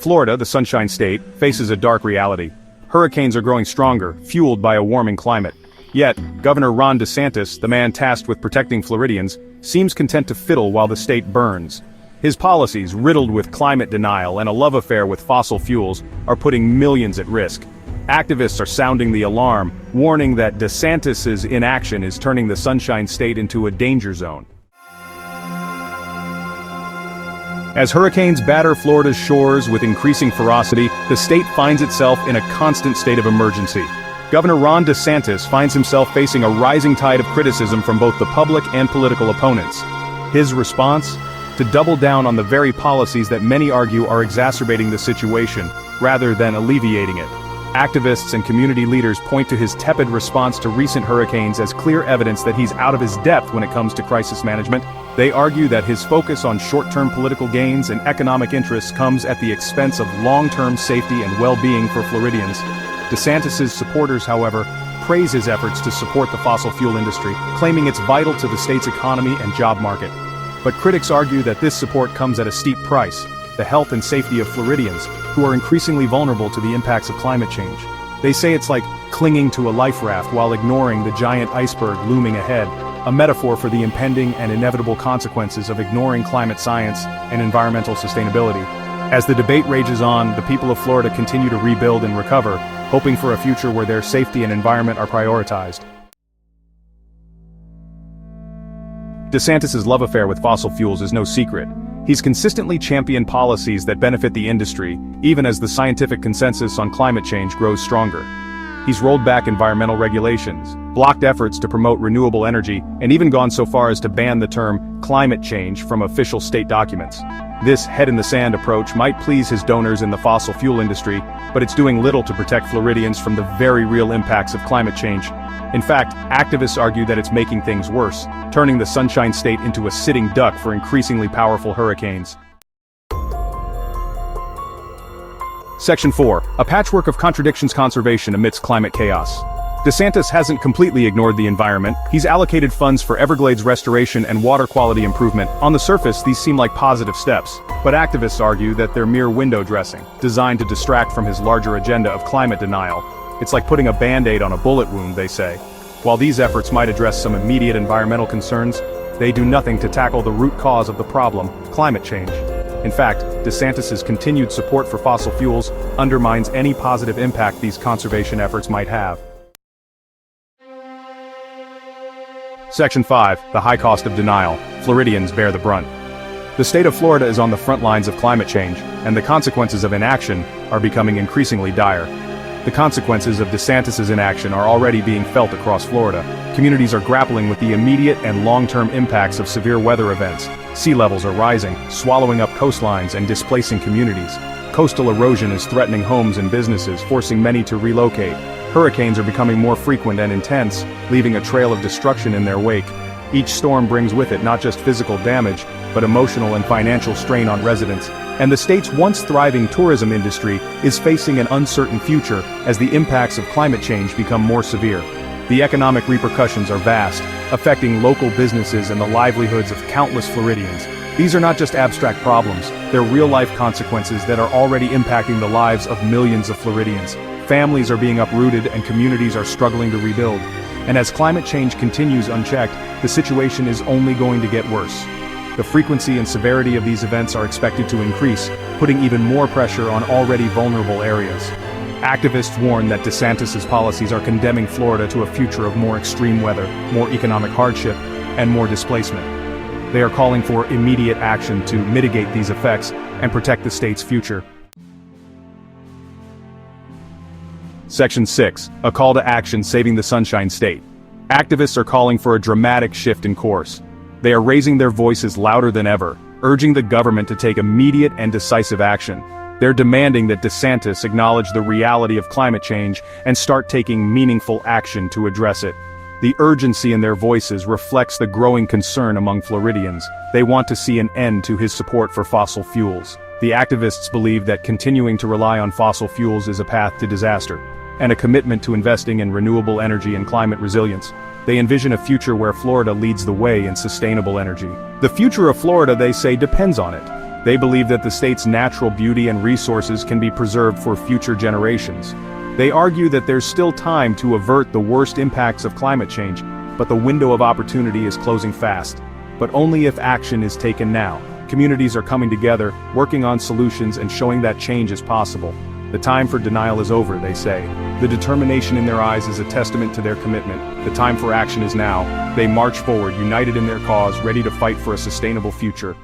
Florida, the Sunshine State, faces a dark reality. Hurricanes are growing stronger, fueled by a warming climate. Yet, Governor Ron DeSantis, the man tasked with protecting Floridians, seems content to fiddle while the state burns. His policies, riddled with climate denial and a love affair with fossil fuels, are putting millions at risk. Activists are sounding the alarm, warning that DeSantis's inaction is turning the Sunshine State into a danger zone. As hurricanes batter Florida's shores with increasing ferocity, the state finds itself in a constant state of emergency. Governor Ron DeSantis finds himself facing a rising tide of criticism from both the public and political opponents. His response? To double down on the very policies that many argue are exacerbating the situation, rather than alleviating it. Activists and community leaders point to his tepid response to recent hurricanes as clear evidence that he's out of his depth when it comes to crisis management. They argue that his focus on short-term political gains and economic interests comes at the expense of long-term safety and well-being for Floridians. DeSantis's supporters, however, praise his efforts to support the fossil fuel industry, claiming it's vital to the state's economy and job market. But critics argue that this support comes at a steep price: the health and safety of Floridians, who are increasingly vulnerable to the impacts of climate change. They say it's like clinging to a life raft while ignoring the giant iceberg looming ahead, a metaphor for the impending and inevitable consequences of ignoring climate science and environmental sustainability. As the debate rages on, the people of Florida continue to rebuild and recover, hoping for a future where their safety and environment are prioritized. DeSantis's love affair with fossil fuels is no secret. He's consistently championed policies that benefit the industry, even as the scientific consensus on climate change grows stronger. He's rolled back environmental regulations, blocked efforts to promote renewable energy, and even gone so far as to ban the term climate change from official state documents. This head-in-the-sand approach might please his donors in the fossil fuel industry, but it's doing little to protect Floridians from the very real impacts of climate change. In fact, activists argue that it's making things worse, turning the Sunshine State into a sitting duck for increasingly powerful hurricanes. Section 4. A patchwork of contradictions: conservation amidst climate chaos. DeSantis hasn't completely ignored the environment. He's allocated funds for Everglades restoration and water quality improvement. On the surface, these seem like positive steps, but activists argue that they're mere window dressing, designed to distract from his larger agenda of climate denial. It's like putting a band-aid on a bullet wound, they say. While these efforts might address some immediate environmental concerns, they do nothing to tackle the root cause of the problem: climate change. In fact, DeSantis's continued support for fossil fuels undermines any positive impact these conservation efforts might have. Section 5. The high cost of denial. Floridians bear the brunt. The state of Florida is on the front lines of climate change, and the consequences of inaction are becoming increasingly dire. The consequences of DeSantis's inaction are already being felt across Florida. Communities are grappling with the immediate and long-term impacts of severe weather events. Sea levels are rising, swallowing up coastlines and displacing communities. Coastal erosion is threatening homes and businesses, forcing many to relocate. Hurricanes are becoming more frequent and intense, leaving a trail of destruction in their wake. Each storm brings with it not just physical damage, but emotional and financial strain on residents. And the state's once thriving tourism industry is facing an uncertain future as the impacts of climate change become more severe. The economic repercussions are vast, affecting local businesses and the livelihoods of countless Floridians. These are not just abstract problems, they're real-life consequences that are already impacting the lives of millions of Floridians. Families are being uprooted and communities are struggling to rebuild. And as climate change continues unchecked, the situation is only going to get worse. The frequency and severity of these events are expected to increase, putting even more pressure on already vulnerable areas. Activists warn that DeSantis's policies are condemning Florida to a future of more extreme weather, more economic hardship, and more displacement. They are calling for immediate action to mitigate these effects and protect the state's future. Section 6. A call to action saving the Sunshine State. Activists are calling for a dramatic shift in course. They are raising their voices louder than ever, urging the government to take immediate and decisive action. They're demanding that DeSantis acknowledge the reality of climate change and start taking meaningful action to address it. The urgency in their voices reflects the growing concern among Floridians. They want to see an end to his support for fossil fuels. The activists believe that continuing to rely on fossil fuels is a path to disaster, and a commitment to investing in renewable energy and climate resilience. They envision a future where Florida leads the way in sustainable energy. The future of Florida, they say, depends on it. They believe that the state's natural beauty and resources can be preserved for future generations. They argue that there's still time to avert the worst impacts of climate change, but the window of opportunity is closing fast. But only if action is taken now. Communities are coming together, working on solutions and showing that change is possible. The time for denial is over, they say. The determination in their eyes is a testament to their commitment. The time for action is now. They march forward, united in their cause, ready to fight for a sustainable future.